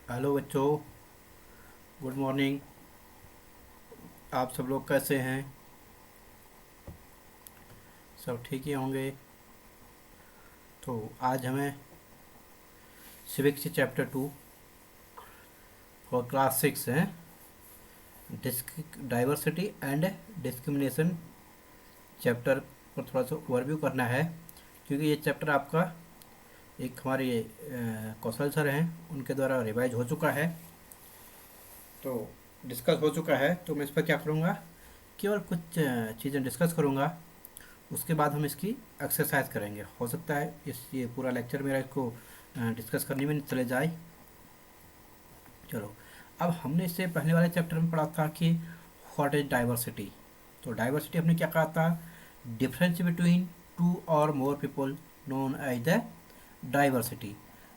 Hello बच्चों। Good morning. आप सब लोग कैसे हैं? सब ठीक ही होंगे। तो आज हमें सिविक्स चैप्टर 2 और क्लास 6 है, डाइवर्सिटी एंड डिस्क्रिमिनेशन चैप्टर पर थोड़ा सा ओवरव्यू करना है। क्योंकि ये चैप्टर आपका एक हमारे कौशल सर हैं उनके द्वारा रिवाइज हो चुका है, तो डिस्कस हो चुका है। तो मैं इस पर क्या करूँगा, केवल कुछ चीज़ें डिस्कस करूँगा। उसके बाद हम इसकी एक्सरसाइज करेंगे। हो सकता है ये पूरा लेक्चर मेरा इसको डिस्कस करने में चले जाए। चलो, अब हमने इससे पहले वाले चैप्टर में पढ़ा था कि व्हाट इज डाइवर्सिटी। तो डाइवर्सिटी हमने क्या कहा था, डिफरेंस बिटवीन टू और more people known as the diversity.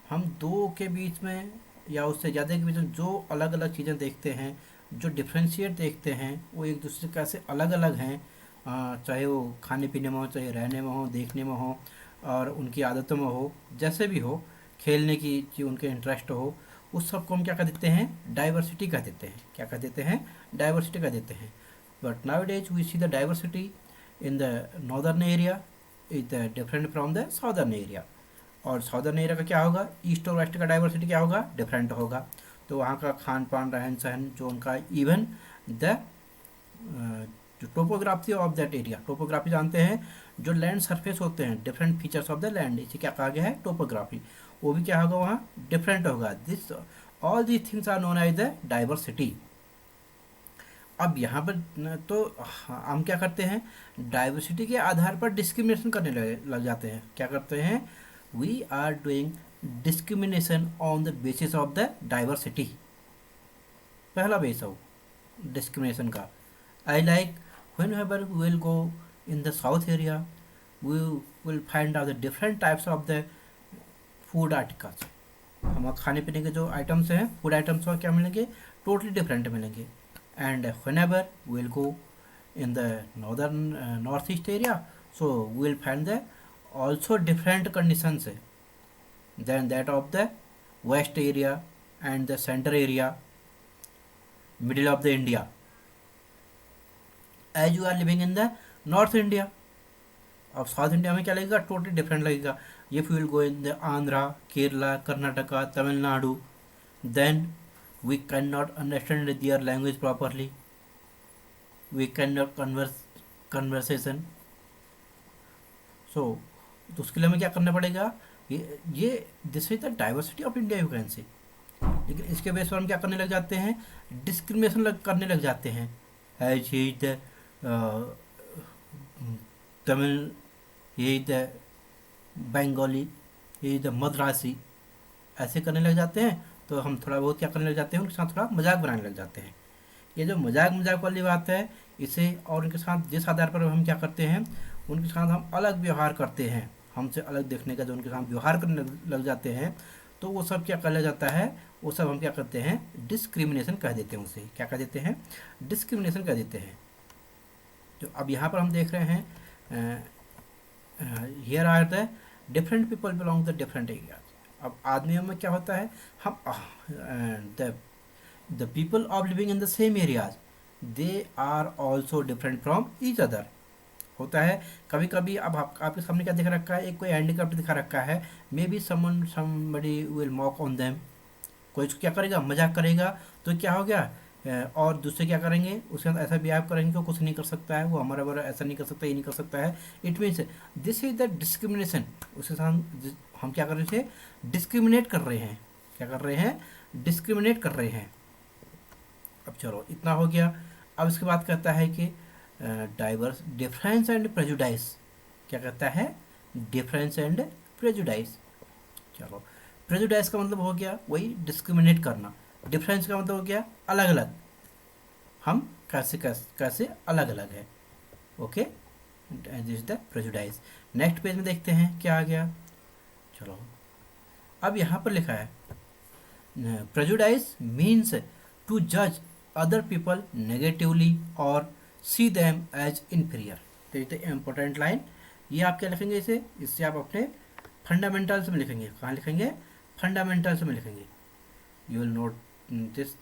हम दो के बीच में या उससे ज़्यादा के बीच में जो अलग अलग चीज़ें देखते हैं, जो डिफ्रेंशिएट देखते हैं, वो एक दूसरे का से अलग अलग हैं। चाहे वो खाने पीने में हो, चाहे रहने में हो, देखने में हो, और उनकी आदतों में हो, जैसे भी हो, खेलने की जो उनके इंटरेस्ट हो, उस सब को हम क्या कह देते हैं, डाइवर्सिटी कह देते हैं। क्या कह देते हैं, डाइवर्सिटी कह देते हैं। But nowadays we see the diversity in the northern area is the different from the southern area. और साउदर्न एरिया का क्या होगा, ईस्ट और वेस्ट का डाइवर्सिटी क्या होगा, डिफरेंट होगा। तो वहाँ का खान पान, रहन सहन, जो उनका इवन द जो topography of that area, topography जानते हैं, जो लैंड सरफेस होते हैं, different features of the land, इसे क्या कहा गया है, टोपोग्राफी। वो भी क्या होगा, वहाँ डिफरेंट होगा। This all these things are known as the diversity. अब यहाँ पर तो हम क्या करते हैं, डाइवर्सिटी के आधार पर डिस्क्रिमिनेशन करने लग जाते हैं। क्या करते हैं, we are doing discrimination on the basis of the diversity. पहला बेस हो डिस्क्रिमिनेशन का। I like whenever we will go in the south area, we will find out the different types of the food articles। हम खाने पीने के जो items हैं, food items का क्या मिलेंगे, टोटली डिफरेंट मिलेंगे। And whenever we will go in the northern northeast area, so we will find the also different conditions than that of the west area and the center area, middle of the India, as you are living in the north India। अब south India में क्या लगेगा, totally different लगेगा। If you will go in the Andhra, Kerala, Karnataka, Tamil Nadu, then we can not understand their language properly, we can not conversation. So तो उसके लिए हमें क्या करना पड़ेगा, ये this is the diversity of India, you can say. लेकिन इसके बेस पर हम क्या करने लग जाते हैं, डिस्क्रिमिनेशन करने लग जाते हैं। एज ही द तमिल, ये द बंगाली, ये द मद्रासी, ऐसे करने लग जाते हैं। तो हम थोड़ा बहुत क्या करने लग जाते हैं, उनके साथ थोड़ा मजाक बनाने लग जाते हैं। ये जो मजाक मजाक वाली बात है, इसे और उनके साथ जिस आधार पर हम क्या करते हैं, उनके साथ हम अलग व्यवहार करते हैं, हमसे अलग देखने का जो उनके साथ व्यवहार करने लग जाते हैं, तो वो सब क्या कहा जाता है, वो सब हम क्या करते हैं, डिस्क्रिमिनेशन कह देते हैं। उसे क्या कह देते हैं, डिस्क्रिमिनेशन कह देते हैं। जो अब यहाँ पर हम देख रहे हैं, here are the different people belong the different areas. अब आदमियों में क्या होता है, हम the people of living in the same areas, they are also different from each other. होता है कभी कभी। अब आपके सामने क्या दिखा रखा है, एक कोई हैंडीक्राफ्ट दिखा रखा है, may be somebody will mock on them. कोई क्या करेगा, मजाक करेगा, तो क्या हो गया, और दूसरे क्या करेंगे, उसके साथ ऐसा बिहेव करेंगे कि वो कुछ नहीं कर सकता है, वो हमारा बारे ऐसा नहीं कर सकता, ये नहीं कर सकता है। It means this is the discrimination. उसके साथ हम क्या कर रहे थे, डिस्क्रिमिनेट कर रहे हैं। क्या कर रहे हैं, डिस्क्रिमिनेट कर रहे हैं। अब चलो, इतना हो गया। अब इसके बाद कहता है कि डाइवर्स डिफरेंस एंड प्रेजुडाइस। क्या कहता है, डिफरेंस एंड प्रेजुडाइस। चलो, प्रेजुडाइस का मतलब हो गया वही डिस्क्रिमिनेट करना, डिफरेंस का मतलब हो गया अलग अलग, हम कैसे कैसे कैसे अलग अलग है। Okay, this is the prejudice. Next page में देखते हैं क्या आ गया। चलो, अब यहाँ पर लिखा है, प्रेजुडाइस मीन्स टू जज अदर पीपल नेगेटिवली और सी देम एज इन्फीरियर। तो ये इम्पोर्टेंट लाइन, ये आप क्या लिखेंगे, इससे आप अपने फंडामेंटल्स में लिखेंगे। कहाँ लिखेंगे, फंडामेंटल्स में लिखेंगे। You will note this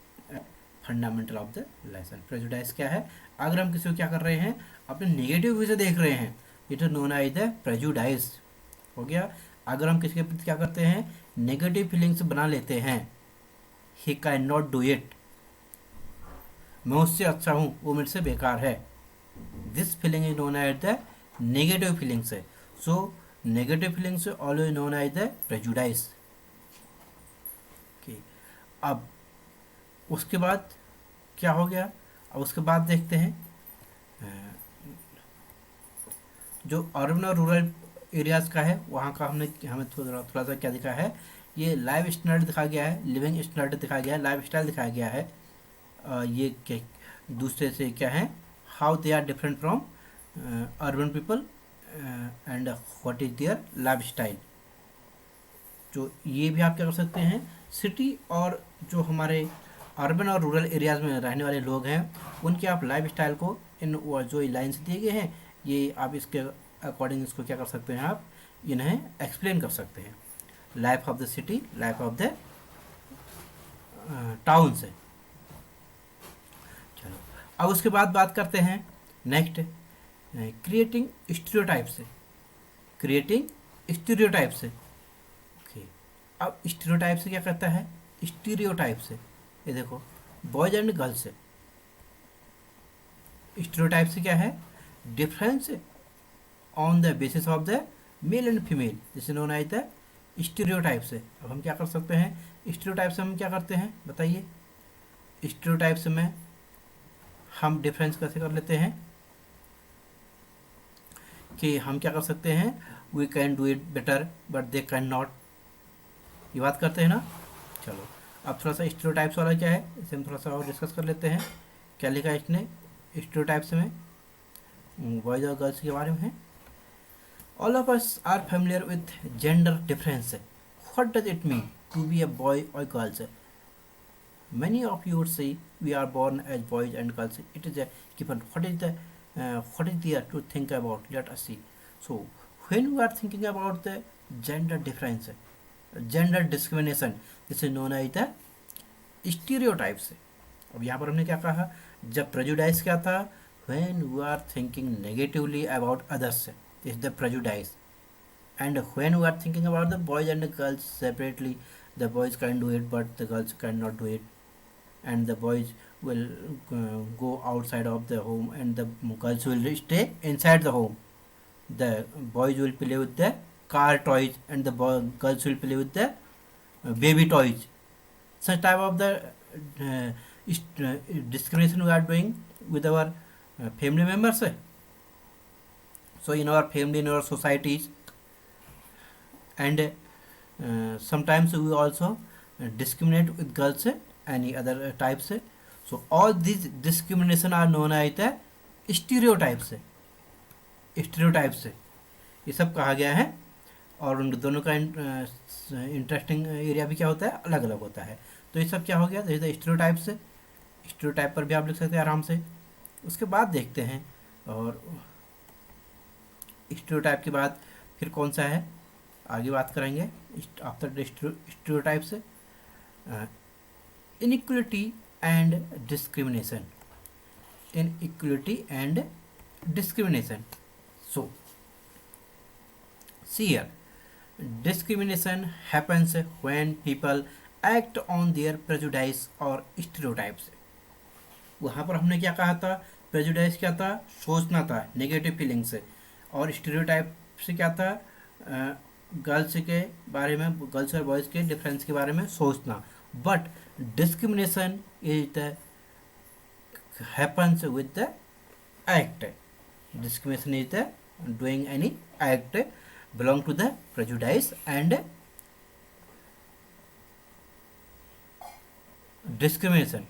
fundamental of the lesson. Prejudice क्या है? अगर हम किसी को क्या कर रहे हैं, अपने नेगेटिव व्यू से देख रहे हैं, it is known as the prejudice, हो गया। अगर हम किसी के प्रति क्या करते हैं, नेगेटिव फीलिंग्स बना लेते हैं, he can not do it, मैं उससे अच्छा हूँ, वो मेरे से बेकार है, this feeling is known as the negative feelings है। So negative feelings always known as the prejudice. अब उसके बाद क्या हो गया, अब उसके बाद देखते हैं जो अर्बन और रूरल एरियाज़ का है, वहाँ का हमें थोड़ा थोड़ा सा क्या दिखा है, ये लाइफ स्टैंडर्ड दिखा गया है, लिविंग स्टैंडर्ड दिखाया गया है, लाइफ स्टाइल दिखाया गया है। ये दूसरे से क्या है, how they are different from urban people and what is their lifestyle. जो ये भी आप क्या कर सकते हैं, सिटी और जो हमारे अर्बन और रूरल एरियाज़ में रहने वाले लोग हैं, उनके आप लाइफ स्टाइल को इन जो लाइन्स दिए गए हैं, ये आप इसके अकॉर्डिंग इसको क्या कर सकते हैं, आप इन्हें एक्सप्लेन कर सकते हैं। Life of the city, life of the town से। चलो अब उसके बाद बात करते हैं नेक्स्ट, क्रिएटिंग स्टीरियोटाइप से। क्रिएटिंग स्टीरियोटाइप से, ओके। अब स्टीरियोटाइप से क्या करता है, स्टीरियोटाइप से, ये देखो बॉयज एंड गर्ल्स से। स्टीरियोटाइप से क्या है, difference on the basis of the male and female, जिसे नोन एज द स्टीरियोटाइप से। अब हम क्या कर सकते हैं, स्टीरियोटाइप से हम क्या करते हैं बताइए, स्टीरियोटाइप से में हम डिफरेंस कैसे कर लेते हैं, कि हम क्या कर सकते हैं, we can do it better but they can not, ये बात करते हैं ना। चलो अब थोड़ा सा स्टीरियोटाइप्स वाला क्या है, इसे हम थोड़ा सा और डिस्कस कर लेते हैं। क्या लिखा है इसने स्टीरियोटाइप्स में, बॉयज और गर्ल्स के बारे में है। All of us are familiar with gender difference, what does it mean to be a boy और girls. Many of you would say we are born as boys and girls. It is a given. What is there to think about? Let us see. So when we are thinking about the gender difference, gender discrimination, this is known as the stereotypes. अब यहाँ पर हमने क्या कहा, जब prejudice क्या था, when we are thinking negatively about others, this is the prejudice. And when we are thinking about the boys and the girls separately, the boys can do it but the girls cannot do it, and the boys will go outside of the home and the girls will stay inside the home. The boys will play with the car toys and the girls will play with the baby toys. Such type of the discrimination we are doing with our family members. So in our family, in our societies, and sometimes we also discriminate with girls, any other types. So all these discrimination are known as the stereotypes. Stereotypes ये सब कहा गया है, और उन दोनों का interesting area भी क्या होता है, अलग अलग होता है। तो ये सब क्या हो गया, स्टीरियोटाइप्स। स्टीरियोटाइप पर भी आप लिख सकते हैं आराम से। उसके बाद देखते हैं, और स्टीरियोटाइप के बाद फिर कौन सा है, आगे बात करेंगे after stereotypes. Inequality and discrimination, inequality and discrimination. So see here, discrimination happens when people act on their prejudice or stereotypes. वहाँ पर हमने क्या कहा था, prejudice क्या था, सोचना था, नेगेटिव फीलिंग से, और stereotype से क्या था, गर्ल्स के बारे में, गर्ल्स और बॉयज़ के डिफरेंस के बारे में सोचना। But discrimination is the happens with the act. Discrimination is the doing any act belong to the prejudice and discrimination,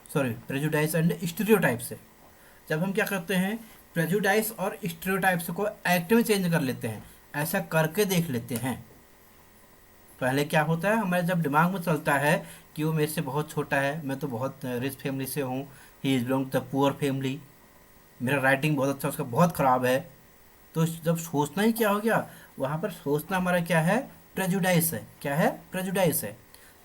sorry, prejudice and stereotypes से। जब हम क्या करते हैं, prejudice और stereotypes को act में चेंज कर लेते हैं, ऐसा करके देख लेते हैं। पहले क्या होता है, हमारे जब दिमाग में चलता है कि वो मेरे से बहुत छोटा है, मैं तो बहुत रिच फैमिली से हूँ, he is belong to the poor family, मेरा राइटिंग बहुत अच्छा, उसका बहुत ख़राब है। तो जब सोचना ही क्या हो गया, वहाँ पर सोचना हमारा क्या है, प्रेजुडाइस है। क्या है, प्रेजुडाइस है।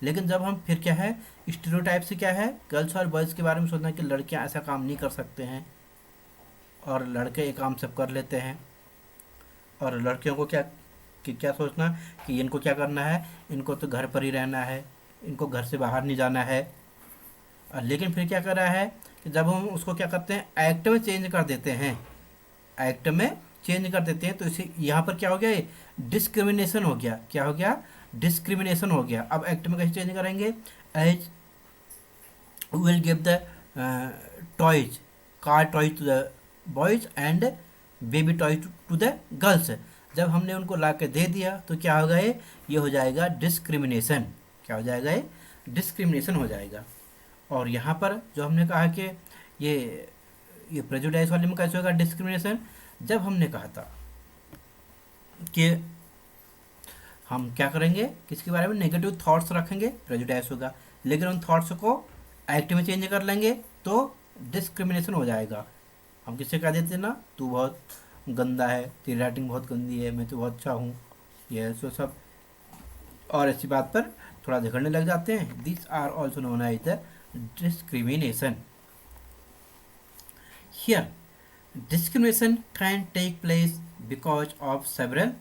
लेकिन जब हम फिर क्या है, स्टीरियोटाइप से क्या है, गर्ल्स और बॉयज़ के बारे में सोचना कि लड़कियां ऐसा काम नहीं कर सकते हैं और लड़के ये काम सब कर लेते हैं, और लड़कियों को क्या कि क्या सोचना कि इनको क्या करना है, इनको तो घर पर ही रहना है, इनको घर से बाहर नहीं जाना है। लेकिन फिर क्या कर रहा है कि जब हम उसको क्या करते हैं, एक्ट में चेंज कर देते हैं, एक्ट में चेंज कर देते हैं, तो इसी यहाँ पर क्या हो गया, ये डिस्क्रिमिनेशन हो गया। क्या हो गया, डिस्क्रिमिनेशन हो गया। अब एक्ट में कैसे चेंज करेंगे, as will give the toys, car toys to the boys and baby toys to the girls. जब हमने उनको ला के दे दिया तो क्या होगा, ये हो जाएगा डिस्क्रिमिनेशन। क्या हो जाएगा, ये डिस्क्रिमिनेशन हो जाएगा। और यहाँ पर जो हमने कहा कि ये ये प्रेजुडाइज वाले में कैसे होगा डिस्क्रिमिनेशन, जब हमने कहा था कि हम क्या करेंगे, किसके बारे में नेगेटिव थॉट्स रखेंगे, प्रेजुडाइज होगा। लेकिन उन थॉट्स को एक्ट में चेंज कर लेंगे तो डिस्क्रिमिनेशन हो जाएगा। हम किससे कह देते हैं ना, तू बहुत गंदा है, तेरी राइटिंग बहुत गंदी है, मैं तो बहुत अच्छा हूँ, ये सो सब, और ऐसी बात पर थोड़ा झगड़ने लग जाते हैं। This are also known as the discrimination. Here discrimination can take place because of several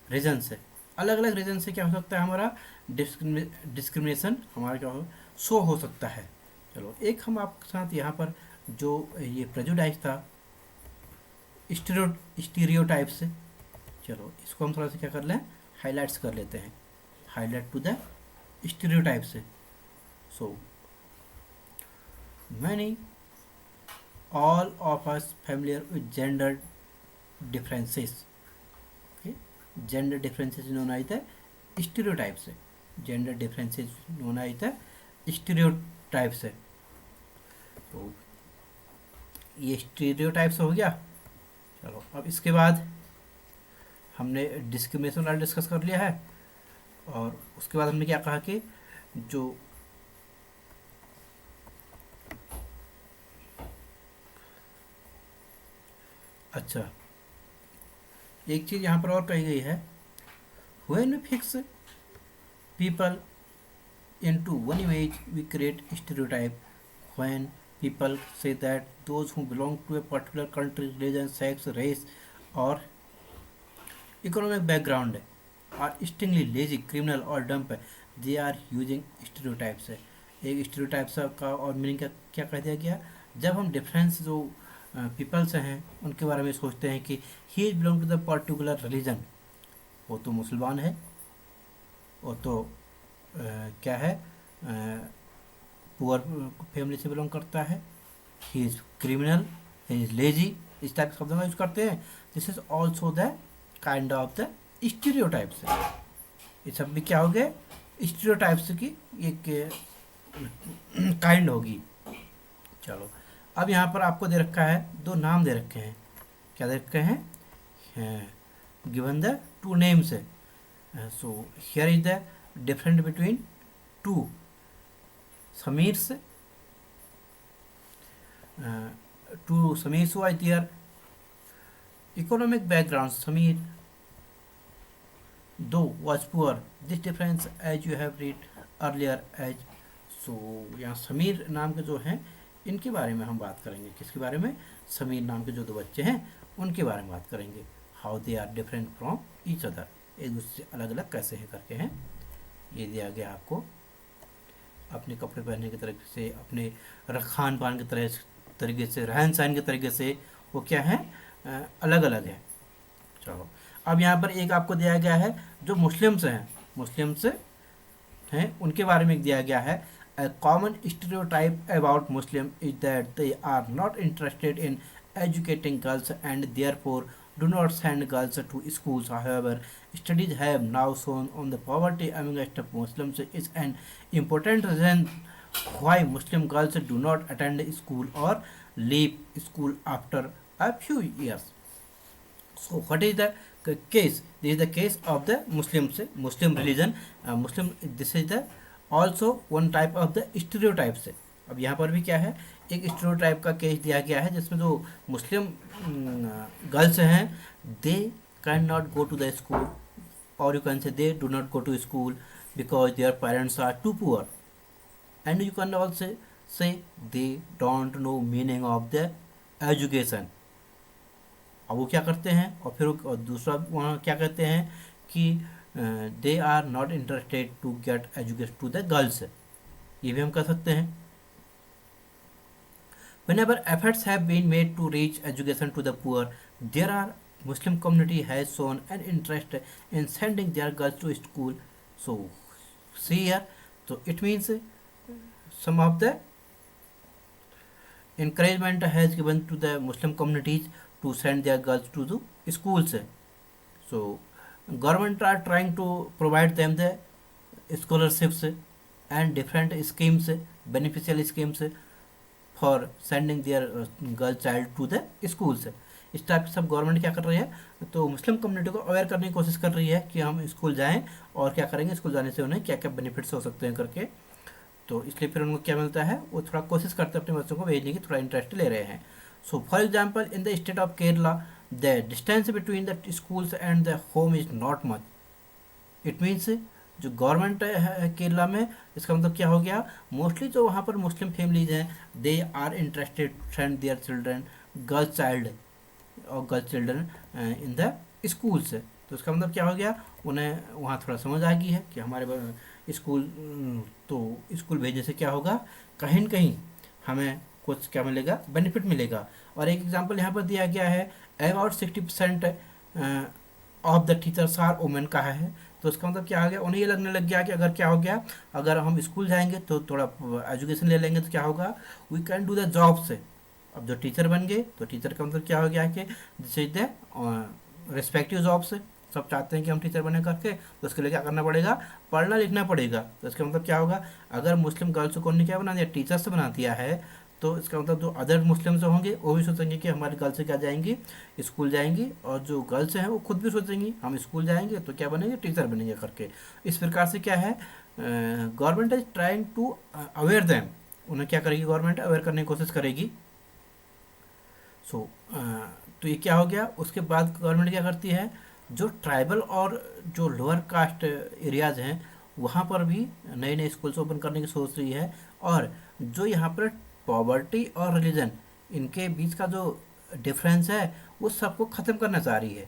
reasons. अलग अलग रीजन से क्या हो सकता है, हमारा डिस्क्रिमिनेशन हमारा क्या हो, शो हो सकता है। चलो एक हम आपके साथ यहाँ पर जो ये प्रेजुडाइज था स्टीरियोटाइप से, चलो इसको हम थोड़ा सा क्या कर लें, हाईलाइट्स कर लेते हैं, हाईलाइट टू द स्टीरियोटाइप से। So many all of us familiar with gender differences, okay? Gender differences known as the stereotypes, gender differences known as the stereotypes। तो ये stereotypes हो गया। चलो अब इसके बाद हमने डिस्क्रिमिनेशन वाला डिस्कस कर लिया है, और उसके बाद हमने क्या कहा कि जो अच्छा एक चीज़ यहाँ पर और कही गई है, when we fix people into one image we create stereotype। when people say that those who belong to a particular country, religion, sex, race or economic background are extremely lazy, criminal or dumb, they are using stereotypes। है एक stereotypes का और meaning क्या कह दिया गया, जब हम डिफरेंस जो पीपल्स हैं उनके बारे में सोचते हैं कि he is belong to the particular religion, वो तो मुसलमान है, वो तो क्या है, पुअर फैमिली से बिलोंग करता है, he is criminal, he is lazy, इस टाइप के शब्दों का यूज करते हैं। This is also the kind of the stereotypes. ये सब भी क्या हो गए, स्टीरियोटाइप्स की एक काइंड होगी। चलो अब यहाँ पर आपको दे रखा है, दो नाम दे रखे हैं, क्या दे रखे हैं, given the two names. So here is the different between two Samirs, two Samirs was their economic background, Samir though was poor, this difference as you have read earlier as। so यहाँ समीर नाम के जो हैं इनके बारे में हम बात करेंगे, किसके बारे में, समीर नाम के जो दो बच्चे हैं उनके बारे में बात करेंगे। How they are different from each other, एक दूसरे से अलग अलग कैसे हैं करके हैं। ये दिया गया आपको, अपने कपड़े पहनने की तरीके से, अपने खान पान के तरीके से, रहन सहन के तरीके से वो क्या है, अलग अलग है। चलो अब यहाँ पर एक आपको दिया गया है जो मुस्लिम्स हैं, मुस्लिम्स हैं उनके बारे में दिया गया है। A common stereotype about Muslims is that they are not interested in educating girls and therefore do not send girls to schools. However, studies have now shown on the poverty amongst Muslims is an important reason why Muslim girls do not attend school or leave school after a few years. So, what is the case? This is the case of the Muslims, Muslim religion. Muslim. This is the also one type of the stereotypes है। अब यहाँ पर भी क्या है, एक stereotype का case दिया गया है जिसमें जो मुस्लिम गर्ल्स हैं they can not go to the school, और you can say they do not go to school, because their parents are too poor. And you can also say they don't know meaning of the education. अब वो क्या करते हैं, और फिर और दूसरा वहाँ क्या कहते हैं कि they are not interested to get education to the girls, ये भी हम कह सकते हैं. Whenever efforts have been made to reach education to the poor, there are Muslim community has shown an interest in sending their girls to school. So see here, so it means some of the encouragement has given to the Muslim communities to send their girls to the schools. So government are trying to provide them the scholarships and different schemes, beneficial schemes for sending their girl child to the schools. इस type की सब government क्या कर रही है, तो Muslim community को aware करने की कोशिश कर रही है कि हम स्कूल जाएं और क्या करेंगे, स्कूल जाने से उन्हें क्या क्या बेनिफिट्स हो सकते हैं करके. तो इसलिए फिर उनको क्या मिलता है, वो थोड़ा कोशिश करते हैं अपने बच्चों को भेजने की, थोड़ा इंटरेस्ट ले रहे हैं. So for example in the state of Kerala the distance between the schools and the home is not much. It means जो गवर्नमेंट है केरला में, इसका मतलब क्या हो गया, मोस्टली जो वहाँ पर मुस्लिम फैमिलीज हैं they are interested to send their children girls child और girls children in the schools. तो इसका मतलब क्या हो गया, उन्हें वहाँ थोड़ा समझ आ गई है कि हमारे स्कूल, तो स्कूल भेजने से क्या होगा, कहीं न कहीं हमें कुछ क्या मिलेगा, बेनिफिट मिलेगा. और एक एग्जांपल यहाँ पर दिया गया है, about 60% of the teachers are women कहा है. तो इसका मतलब क्या हो गया, उन्हें ये लगने लग गया कि अगर क्या हो गया, अगर हम स्कूल जाएंगे तो थोड़ा एजुकेशन ले लेंगे तो क्या होगा, we can do the job से. अब जो टीचर बन गए तो टीचर का मतलब क्या हो गया कि this is the respective job से, सब चाहते हैं कि हम टीचर बने करके, तो उसके लिए क्या करना पड़ेगा, पढ़ना लिखना पड़ेगा. तो इसका मतलब क्या होगा, अगर मुस्लिम गर्ल्स को उन्होंने क्या बना दिया, टीचर से बना दिया है, तो इसका मतलब जो अदर मुस्लिम्स होंगे वो भी सोचेंगे कि हमारी गर्ल्स क्या जाएंगी, स्कूल जाएंगी, और जो गर्ल्स हैं वो खुद भी सोचेंगी हम स्कूल जाएंगे तो क्या बनेंगे, टीचर बनेंगे करके. इस प्रकार से क्या है, government is trying to aware them. उन्हें क्या करेगी गवर्नमेंट, अवेयर करने की कोशिश करेगी. सो तो ये क्या हो गया, उसके बाद गवर्नमेंट क्या करती है, जो ट्राइबल और जो लोअर कास्ट एरियाज़ हैं वहाँ पर भी नए नए स्कूल्स ओपन करने की सोच रही है. और जो यहाँ पर पॉवर्टी और रिलीजन, इनके बीच का जो डिफरेंस है वो सबको ख़त्म करना चाह रही है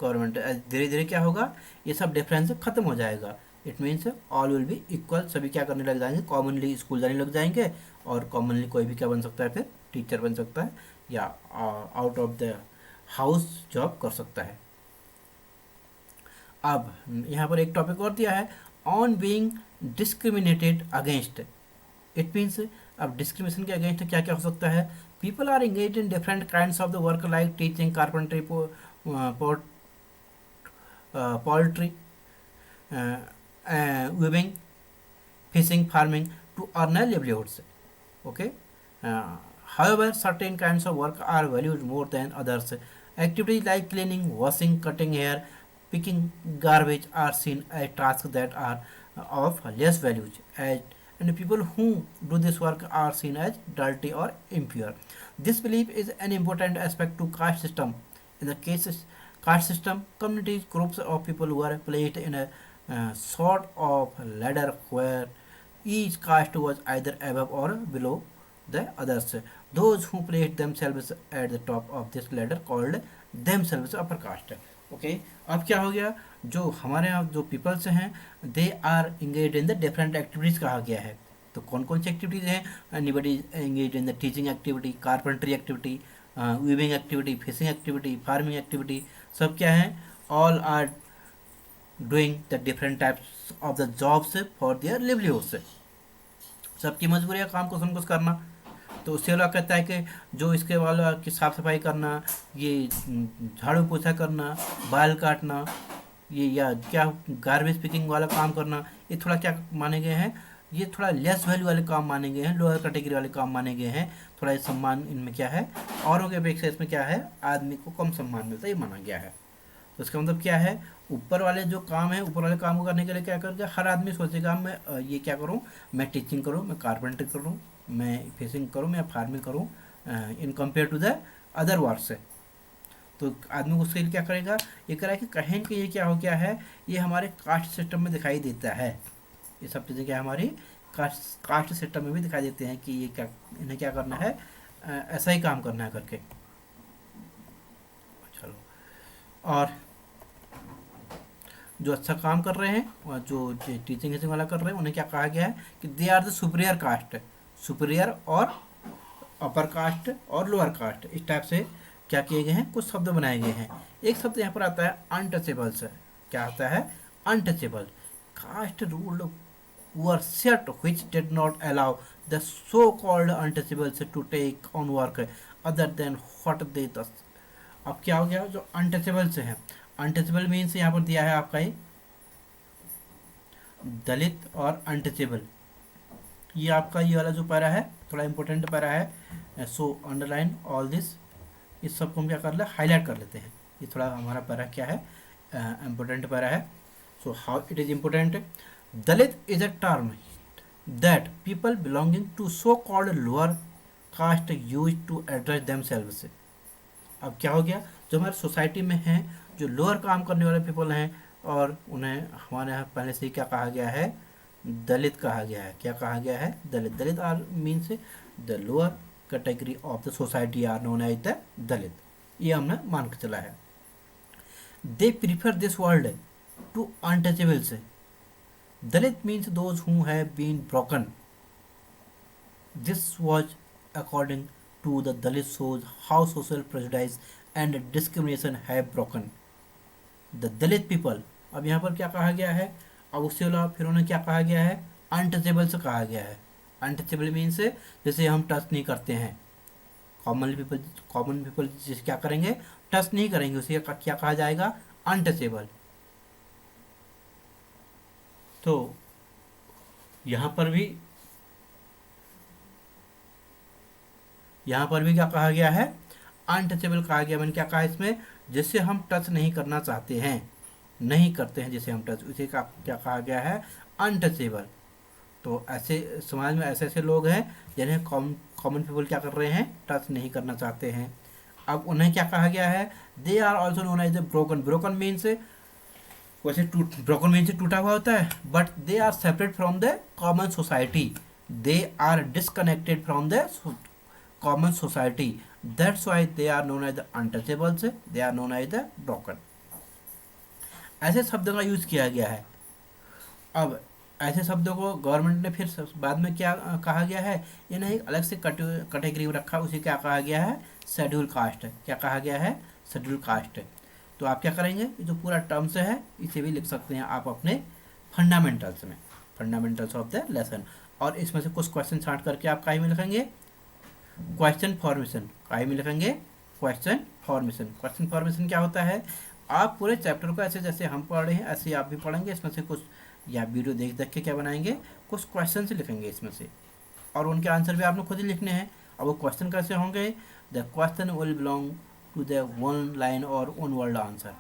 गवर्नमेंट. धीरे धीरे क्या होगा, ये सब डिफरेंस ख़त्म हो जाएगा. It means all will be equal, सभी क्या करने लग जाएंगे, कॉमनली स्कूल जाने लग जाएंगे, और कॉमनली कोई भी क्या बन सकता है, फिर टीचर बन सकता है या out of the house job कर सकता है. अब यहाँ पर एक टॉपिक और दिया है, on being discriminated against. It means अब डिस्क्रिमिनेशन के अगेंस्ट क्या क्या हो सकता है, people are engage in different kinds of the work like teaching, carpentry, poultry, weaving, fishing, farming to earn a livelihoods. Okay. However, certain kinds of work are valued more than others. Activities like cleaning, washing, cutting hair, picking garbage are seen as tasks that are of less value, and people who do this work are seen as dirty or impure. This belief is an important aspect to caste system. In the cases caste system, communities, groups of people who are placed in a sort of ladder where each caste was either above or below the others. Those who placed themselves at the top of this ladder called themselves upper caste. Okay अब क्या हो गया, जो हमारे यहाँ जो peoples हैं they are engage in the different activities कहा गया है. तो कौन कौन सी एक्टिविटीज़ हैं, anybody engage in the teaching activity, carpentry activity, weaving activity, fishing activity, farming activity, सब क्या हैं, all are doing the different types of the jobs for their livelihoods. सबकी मजबूरी है काम को संकोच करना. तो उससे वाला कहता है कि जो इसके वाला की साफ़ सफाई करना, ये झाड़ू पोछा करना, बाल काटना, ये या क्या गार्बेज पिकिंग वाला काम करना, ये थोड़ा क्या माने गए हैं, ये थोड़ा लेस वैल्यू वाले काम माने गए हैं, लोअर कैटेगरी वाले काम माने गए हैं. थोड़ा ये सम्मान इनमें क्या है, औरों के अपेक्षा इसमें क्या है, आदमी को कम सम्मान मिलता है, ये माना गया है. तो इसका मतलब क्या है, ऊपर वाले जो काम है, ऊपर वाले काम को करने के लिए क्या करके हर आदमी सोचेगा मैं ये क्या करूँ, मैं टीचिंग करूँ, मैं कारपेंट्री करूँ, मैं फिशिंग करूँ, मैं फार्मिंग करूँ in compare to the other works. तो आदमी उसके लिए क्या करेगा, ये करा कि कहीं कि ये क्या हो गया है, ये हमारे कास्ट सिस्टम में दिखाई देता है. ये सब चीज़ें क्या हमारी कास्ट सिस्टम में भी दिखाई देते हैं कि ये क्या, इन्हें क्या करना है, ऐसा ही काम करना है करके। चलो, और जो अच्छा काम कर रहे हैं और जो टीचिंग वाला कर रहे हैं उन्हें क्या कहा गया है कि they are the superior caste, superior और अपर कास्ट और लोअर कास्ट, इस टाइप से क्या किए गए हैं, कुछ शब्द बनाए गए हैं। एक शब्द यहाँ पर आता है अनटचेबल्स। क्या आता है? Untouchable. Caste rule were set which did not allow the so-called untouchables to take on work other than what they thus। अब क्या हो गया, जो अनटचेबल्स हैं, अनटचेबल मीन्स यहाँ पर दिया है आपका ये दलित और अनटचेबल। ये आपका ये वाला जो पैरा है थोड़ा इंपॉर्टेंट पैरा है, सो अंडरलाइन ऑल दिस। इस सबको हम क्या कर ले, हाईलाइट कर लेते हैं। ये थोड़ा हमारा पैरा क्या है, इम्पोर्टेंट पैरा है। So how it is important. Dalit is a term that people belonging to so called lower caste use to address themselves. अब क्या हो गया, जो हमारे सोसाइटी में हैं, जो लोअर काम करने वाले पीपल हैं, और उन्हें हमारे यहाँ पहले से ही क्या कहा गया है, दलित कहा गया है। क्या कहा गया है? Dalit. Dalit are means the lower category of the society are known as the Dalit. ये हमने मान के चला है। They prefer this world to untouchables. Dalit means those who have been broken. This was according to the Dalit shows how social prejudice and discrimination have broken the Dalit people। अब यहाँ पर क्या कहा गया है, अब उससे अलावा फिर उन्हें क्या कहा गया है, अनटचेबल से कहा गया है। अनटचेबल मीन्स जैसे हम टच नहीं करते हैं, कॉमन पीपल जिसे क्या करेंगे, टच नहीं करेंगे, उसे क्या कहा जाएगा, अनटचेबल। तो यहाँ पर भी क्या कहा गया है, अनटचेबल कहा गया। मैंने क्या कहा इसमें, जिसे हम टच नहीं करना चाहते हैं, नहीं करते हैं जिसे हम टच, उसे क्या कहा गया है, अनटचेबल। तो ऐसे समाज में ऐसे ऐसे लोग हैं जिन्हें कॉमन पीपल क्या कर रहे हैं, टच नहीं करना चाहते हैं। अब उन्हें क्या कहा गया है, they are also known as a broken. Broken means वैसे ब्रोकन मीन्स टूटा हुआ होता है, but they are separate from the common society, they are disconnected from the common society, that's why they are known as the untouchables, they are known as the broken. ऐसे शब्दों का use किया गया है। अब ऐसे शब्दों को गवर्नमेंट ने फिर बाद में क्या कहा गया है, इन्हें एक अलग से कैटेगरी में रखा, उसे क्या कहा गया है, शेड्यूल कास्ट। क्या कहा गया है, शेड्यूल कास्ट। तो आप क्या करेंगे, जो पूरा टर्म्स है इसे भी लिख सकते हैं आप अपने फंडामेंटल्स में, फंडामेंटल्स ऑफ द लेसन। और इसमें से कुछ क्वेश्चन छांट करके आप काहे में लिखेंगे, क्वेश्चन फॉर्मेशन। काहे में लिखेंगे, क्वेश्चन फॉर्मेशन। क्वेश्चन फॉर्मेशन क्या होता है, आप पूरे चैप्टर को ऐसे जैसे हम पढ़ रहे हैं ऐसे आप भी पढ़ेंगे, इसमें से कुछ या वीडियो देख देख के क्या बनाएंगे, कुछ क्वेश्चन से लिखेंगे इसमें से, और उनके आंसर भी आपने खुद ही लिखने हैं। और वो क्वेश्चन कैसे होंगे, the question will belong to the one line और वन वर्ड आंसर।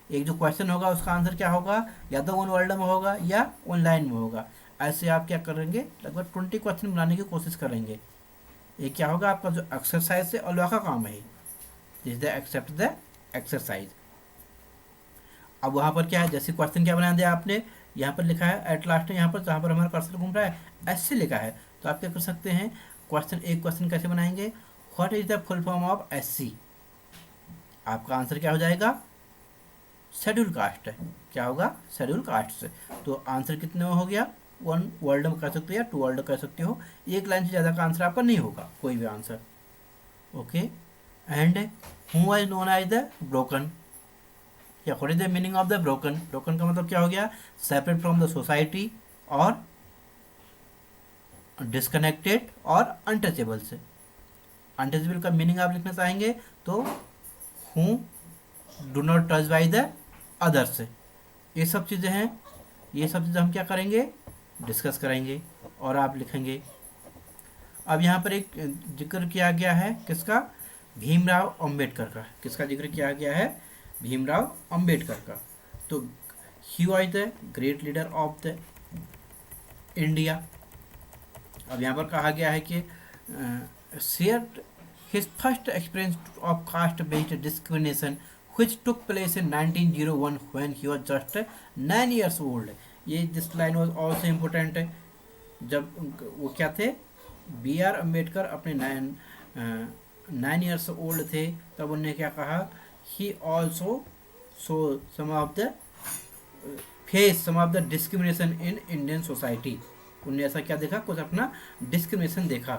एक जो क्वेश्चन होगा उसका आंसर क्या होगा, या तो वन वर्ड में होगा या वन लाइन में होगा। ऐसे आप क्या करेंगे, लगभग 20 क्वेश्चन बनाने की कोशिश करेंगे। ये क्या होगा, आपका जो एक्सरसाइज है अलवा का काम है, this the except the exercise. अब वहाँ पर क्या है, जैसे क्वेश्चन क्या बना दिया आपने, यहाँ पर लिखा है एट लास्ट, यहाँ पर जहाँ पर हमारा कर्सर घूम रहा है ऐसे लिखा है, तो आप क्या कर सकते हैं, क्वेश्चन एक क्वेश्चन कैसे बनाएंगे, what is the full form of SC. आपका आंसर क्या हो जाएगा, शेड्यूल कास्ट। क्या होगा, शेड्यूल कास्ट से। तो आंसर कितने में हो गया, वन वर्ड में कह सकते हो या 2 वर्ड कह सकते हो, एक लाइन से ज़्यादा का आंसर आपका नहीं होगा कोई भी answer. Okay, and who is known as the broken, या what is the meaning of the broken. Broken का मतलब क्या हो गया, सेपरेट फ्रॉम द सोसाइटी और डिस्कनेक्टेड और अनटचेबल से। अनटचेबल का मीनिंग आप लिखना चाहेंगे तो who do not touch by the others. ये सब चीज़ें हैं, ये सब चीज़ें हम क्या करेंगे, डिस्कस करेंगे और आप लिखेंगे। अब यहाँ पर एक जिक्र किया गया है किसका, भीमराव अंबेडकर का। किसका जिक्र किया गया है, भीमराव अंबेडकर का। तो he was the great leader of the India. अब यहाँ पर कहा गया है कि share his first experience of caste based discrimination which took place in 1901 when he was just 9 years old। ये this line was also important है। जब वो क्या थे, बी आर अम्बेडकर अपने 9 ईयर्स ओल्ड थे, तब उन्होंने क्या कहा, he also saw some of the face some of the discrimination in Indian society. उन्होंने ऐसा क्या देखा, कुछ अपना डिस्क्रिमिनेशन देखा।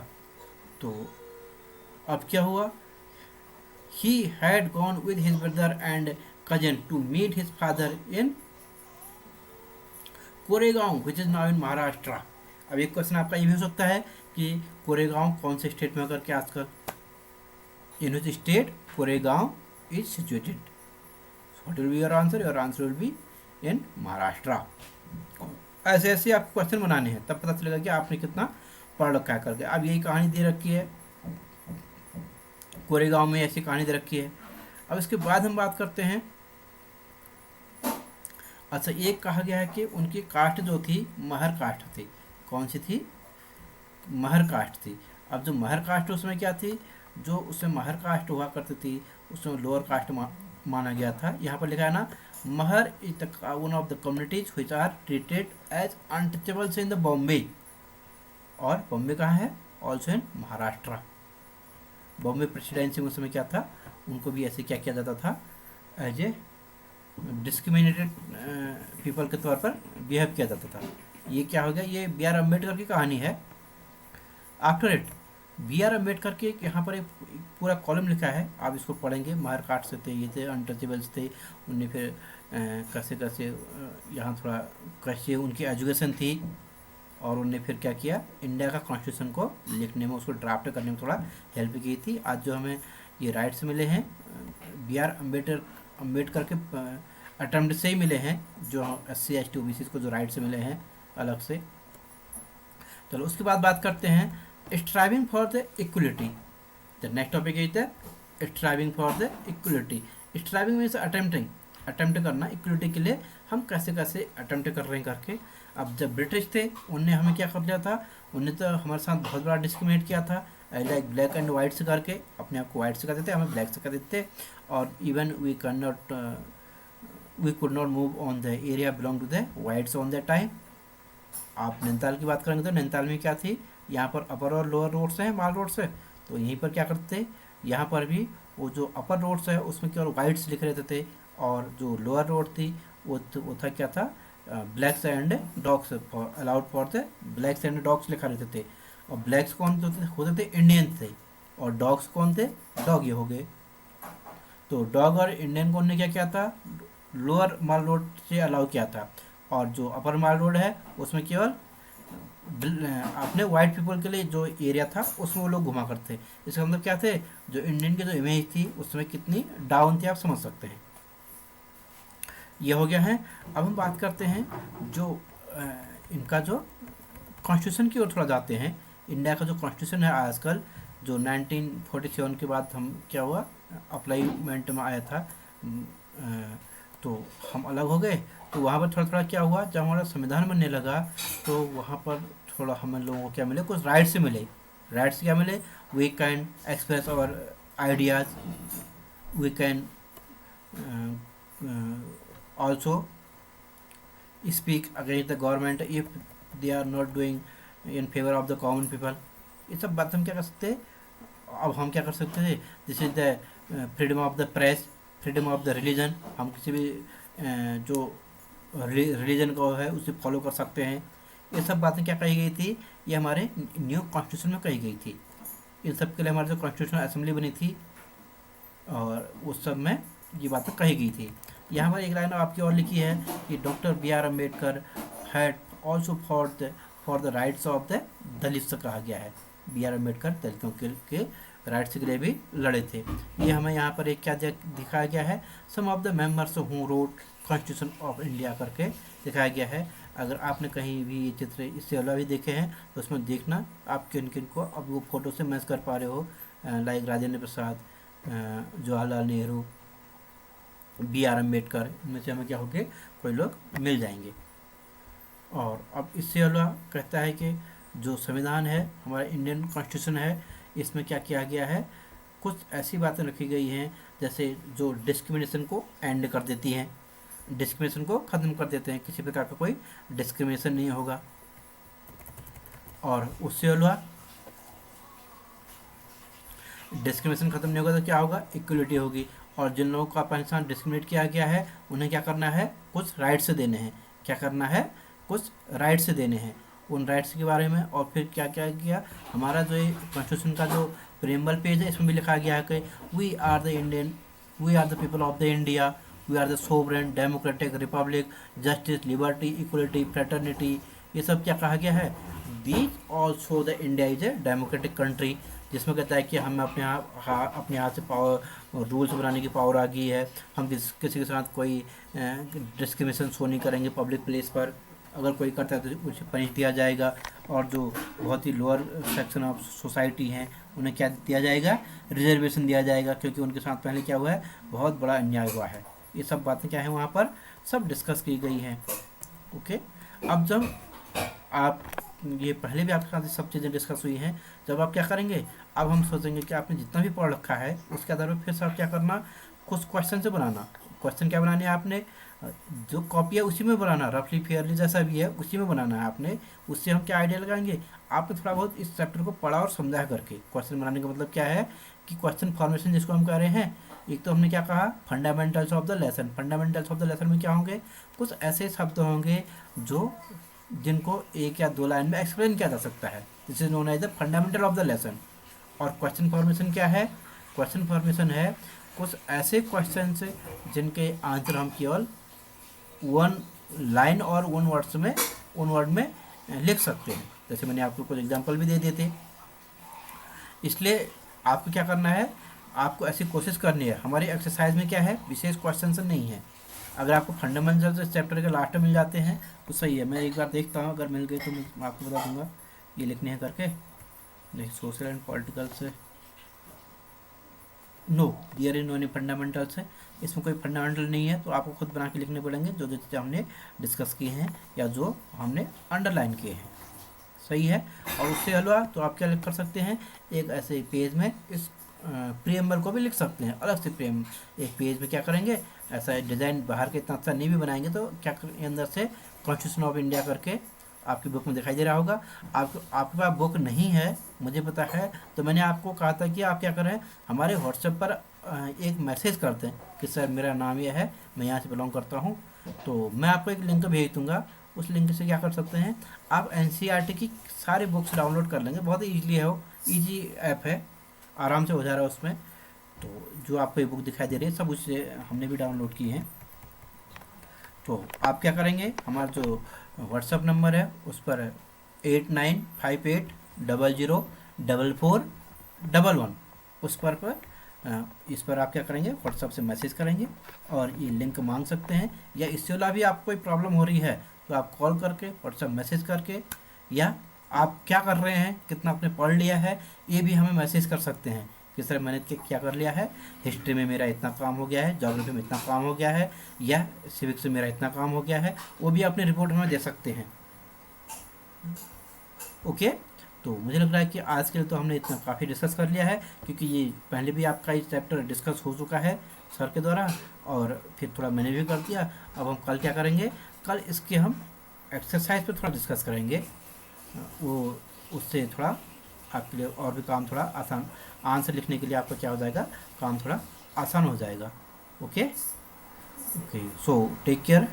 तो अब क्या हुआ, he had gone with his brother and cousin to meet his father in Koregaon which is now in Maharashtra. अब एक क्वेश्चन आपका ये भी हो सकता है कि कोरेगांव कौन से स्टेट में होकर के आजकल, in which state Koregaon is situated. What will be your answer, your answer will be in Maharashtra. ऐसे ऐसे आपको क्वेश्चन बनाने हैं, तब पता चलेगा कि आपने कितना पढ़ रखा है करके। अब यही कहानी दे रखी है, कोरेगांव में ऐसी कहानी दे रखी है। अब इसके बाद हम बात करते हैं, अच्छा एक कहा गया है कि उनकी कास्ट जो थी महर कास्ट थी। कौन सी थी, महर कास्ट थी। अब जो महर कास्ट उसमें क्या थी, जो उसमें महर कास्ट हुआ करती थी उसमें लोअर कास्ट माना गया था। यहाँ पर लिखा है ना, Mahar is the one of the communities which are treated as untouchables in the Bombay. और बॉम्बे कहाँ है, also in Maharashtra. Bombay presidency में उस समय क्या था, उनको भी ऐसे क्या किया जाता था, एज ए डिस्क्रिमिनेटेड पीपल के तौर पर बिहेव किया जाता था। ये क्या हो गया, ये बी आर अम्बेडकर की कहानी है। After it B R Ambedkar के यहाँ पर एक पूरा कॉलम लिखा है, आप इसको पढ़ेंगे। मार काट से थे, ये थे, अनटचेबल्स थे, उनने फिर कैसे कैसे यहाँ थोड़ा कैसे उनकी एजुकेशन थी, और उनने फिर क्या किया, इंडिया का कॉन्स्टिट्यूशन को लिखने में, उसको ड्राफ्ट करने में थोड़ा हेल्प की थी। आज जो हमें ये राइट्स मिले हैं बी आर अम्बेडकर के अटेम्प्ट से ही मिले हैं, जो SC ST OBC को जो राइट्स मिले हैं अलग से। चलो उसके बाद बात करते हैं striving for the equality. The next topic is the striving for the equality. Striving means attempting, attempt करना इक्वलिटी के लिए, हम कैसे कैसे अटेम्प्ट कर रहे हैं करके। अब जब ब्रिटिश थे उनने हमें क्या कर दिया था, उनने तो हमारे साथ बहुत बड़ा डिस्क्रिमिनेट किया था, लाइक ब्लैक एंड वाइट से करके, अपने आप को वाइट से कर देते, हमें ब्लैक से कर देते। और even we could not move on the area belong to the whites on the time. आप नैनीताल की बात करेंगे तो नैनीताल में क्या थी, यहाँ पर अपर और लोअर रोड्स हैं, माल रोड्स है, तो यहीं पर क्या करते थे, यहाँ पर भी वो जो अपर रोड्स है उसमें केवल वाइट्स लिख रहे थे, और जो लोअर रोड थी वो था क्या था, blacks and dogs, allowed for the blacks and dogs लिखा रहते थे। और ब्लैक्स कौन होते थे, इंडियन थे, और डॉग्स कौन थे, डॉग ये हो गए। तो डॉग और इंडियन को उन्होंने क्या किया था, लोअर माल रोड से अलाउ किया था, और जो अपर माल रोड है उसमें केवल अपने वाइट पीपल के लिए जो एरिया था उसमें वो लोग घुमा करते थे। इसका मतलब क्या थे, जो इंडियन की जो इमेज थी उसमें कितनी डाउन थी, आप समझ सकते हैं। ये हो गया है। अब हम बात करते हैं जो इनका जो कॉन्स्टिट्यूशन की ओर थोड़ा जाते हैं। इंडिया का जो कॉन्स्टिट्यूशन है आजकल, जो 1947 के बाद हम क्या हुआ, अप्लाईमेंट में आया था, तो हम अलग हो गए। तो वहाँ पर थोड़ा थोड़ा क्या हुआ, जब हमारा संविधान बनने लगा तो वहाँ पर थोड़ा हम लोगों को क्या मिले, कुछ राइट्स मिले। राइट्स क्या मिले, we can express our ideas, we can also speak against the government if they are not doing in favor of the common people। ये सब बात हम क्या कर सकते हैं, अब हम क्या कर सकते थे, this is the freedom of the press, freedom of the religion, हम किसी भी जो रिलीजन को है उसे फॉलो कर सकते हैं। ये सब बातें क्या कही गई थी, ये हमारे न्यू कॉन्स्टिट्यूशन में कही गई थी। इन सब के लिए हमारी जो कॉन्स्टिट्यूशनल असेंबली बनी थी और उस सब में ये बातें कही गई थी। यहाँ पर एक लाइन आपकी और लिखी है कि doctor B R Ambedkar had also for the rights of the Dalits कहा गया है। बी आर अम्बेडकर दलितों के राइट्स के लिए भी लड़े थे। ये हमें यहाँ पर एक क्या दिखाया गया है, some of the members who wrote constitution of India करके दिखाया गया है। अगर आपने कहीं भी ये चित्र इससे अलग भी देखे हैं तो उसमें देखना आप किन किन को अब वो फोटो से मैच कर पा रहे हो, like Rajendra Prasad, Jawaharlal Nehru, B R Ambedkar, इनमें से हमें क्या हो गए, कोई लोग मिल जाएंगे। और अब इससे अलग कहता है कि जो संविधान है हमारा इंडियन कॉन्स्टिट्यूशन है, इसमें क्या किया गया है, कुछ ऐसी बातें रखी गई हैं जैसे जो डिस्क्रिमिनेशन को एंड कर देती हैं। डिस्क्रिमिनेशन को ख़त्म कर देते हैं, किसी प्रकार का कोई डिस्क्रिमिनेशन नहीं होगा। और उससे हुआ डिस्क्रिमिनेशन खत्म नहीं होगा तो क्या होगा, इक्वलिटी होगी। और जिन लोगों को अपने साथ डिस्क्रिमिनेट किया गया है उन्हें क्या करना है, कुछ राइट्स देने हैं। क्या करना है, कुछ राइट्स देने हैं। उन राइट्स के बारे में और फिर क्या क्या किया, हमारा जो ये कॉन्स्टिट्यूशन का जो प्रीएम्बल पेज है इसमें भी लिखा गया है कि we are the people of the India, we are the sovereign democratic republic, justice, liberty, equality, fraternity, ये सब क्या कहा गया है, these also the India is a democratic country, जिसमें कहता है कि हमें अपने हाथ से पावर रूल्स बनाने की पावर आ गई है। हम किसी के साथ कोई डिस्क्रिमिनेशन शो नहीं करेंगे पब्लिक प्लेस पर, अगर कोई करता है तो उसे पनिश दिया जाएगा। और जो बहुत ही लोअर सेक्शन ऑफ सोसाइटी हैं उन्हें क्या दिया जाएगा, रिजर्वेशन दिया जाएगा, क्योंकि उनके साथ पहले क्या हुआ है, बहुत बड़ा अन्याय हुआ है। ये सब बातें क्या है वहाँ पर सब डिस्कस की गई हैं। ओके, अब जब आप ये पहले भी आपके साथ सब चीज़ें डिस्कस हुई हैं, जब आप क्या करेंगे, अब हम सोचेंगे कि आपने जितना भी पढ़ रखा है उसके आधार पर फिर से आप क्या करना, कुछ क्वेश्चन से बनाना। क्वेश्चन क्या बनाने हैं आपने, जो कॉपी है उसी में बनाना, रफली फेयरली जैसा भी है उसी में बनाना है आपने। उससे हम क्या आइडिया लगाएंगे, आपने थोड़ा बहुत इस चैप्टर को पढ़ा और समझा करके। क्वेश्चन बनाने का मतलब क्या है कि क्वेश्चन फॉर्मेशन जिसको हम कह रहे हैं, एक तो हमने क्या कहा, fundamentals of the lesson. Fundamentals of the lesson में क्या होंगे, कुछ ऐसे शब्द होंगे जो जिनको एक या दो लाइन में एक्सप्लेन किया जा सकता है, this is known as the fundamental of the lesson. और क्वेश्चन फॉर्मेशन क्या है, क्वेश्चन फॉर्मेशन है कुछ ऐसे क्वेश्चन जिनके आंसर हम केवल वन लाइन और वन वर्ड में लिख सकते हैं। जैसे मैंने आपको कुछ एग्जांपल भी दे दिए थे। इसलिए आपको क्या करना है, आपको ऐसी कोशिश करनी है। हमारी एक्सरसाइज में क्या है, विशेष क्वेश्चन नहीं है। अगर आपको फंडामेंटल चैप्टर के लास्ट में मिल जाते हैं तो सही है, मैं एक बार देखता हूँ, अगर मिल गए तो मैं आपको बता दूंगा ये लिखने हैं करके। नहीं, सोशल एंड पॉलिटिकल से no, there is no any fundamentals है, इसमें कोई फंडामेंटल नहीं है, तो आपको खुद बना के लिखने पड़ेंगे जो जो चीज़ें हमने डिस्कस की हैं या जो हमने अंडरलाइन किए हैं। सही है। और उससे हलवा तो आप क्या कर सकते हैं, एक ऐसे पेज में इस प्रीएम्बल को भी लिख सकते हैं अलग से। एक पेज में क्या करेंगे, ऐसा डिज़ाइन बाहर के इतना अच्छा नहीं भी बनाएंगे तो क्या करेंगे, अंदर से कॉन्स्टिट्यूशन ऑफ इंडिया करके आपकी बुक में दिखाई दे रहा होगा। आपके पास बुक नहीं है मुझे पता है, तो मैंने आपको कहा था कि आप क्या करें, हमारे व्हाट्सएप पर एक मैसेज करते हैं कि सर मेरा नाम यह है, मैं यहाँ से बिलोंग करता हूँ, तो मैं आपको एक लिंक भेज दूँगा। उस लिंक से क्या कर सकते हैं, आप एनसीईआरटी की सारी बुक्स डाउनलोड कर लेंगे। बहुत ही ईजिली है, वो ईजी ऐप है, आराम से हो जा रहा है उसमें। तो जो आपको ये बुक दिखाई दे रही है सब उससे हमने भी डाउनलोड की है। तो आप क्या करेंगे, हमारा जो व्हाट्सएप नंबर है उस पर 8958004411 उस पर इस पर आप क्या करेंगे, व्हाट्सएप से मैसेज करेंगे और ये लिंक मांग सकते हैं। या इससे अलावा भी आपको कोई प्रॉब्लम हो रही है तो आप कॉल करके, व्हाट्सएप मैसेज करके, या आप क्या कर रहे हैं, कितना आपने पढ़ लिया है, ये भी हमें मैसेज कर सकते हैं कि सर मैंने क्या कर लिया है, हिस्ट्री में मेरा इतना काम हो गया है, ज्योग्राफी में इतना काम हो गया है, या सिविक्स में मेरा इतना काम हो गया है, वो भी अपनी रिपोर्ट हमें दे सकते हैं। ओके, तो मुझे लग रहा है कि आज के लिए तो हमने इतना काफ़ी डिस्कस कर लिया है, क्योंकि ये पहले भी आपका ये चैप्टर डिस्कस हो चुका है सर के द्वारा, और फिर थोड़ा मैंने भी कर दिया। अब हम कल क्या करेंगे, कल इसके हम एक्सरसाइज पे थोड़ा डिस्कस करेंगे, वो उससे थोड़ा आपके लिए और भी काम थोड़ा आसान, आंसर लिखने के लिए आपका क्या हो जाएगा, काम थोड़ा आसान हो जाएगा। Okay, so take care.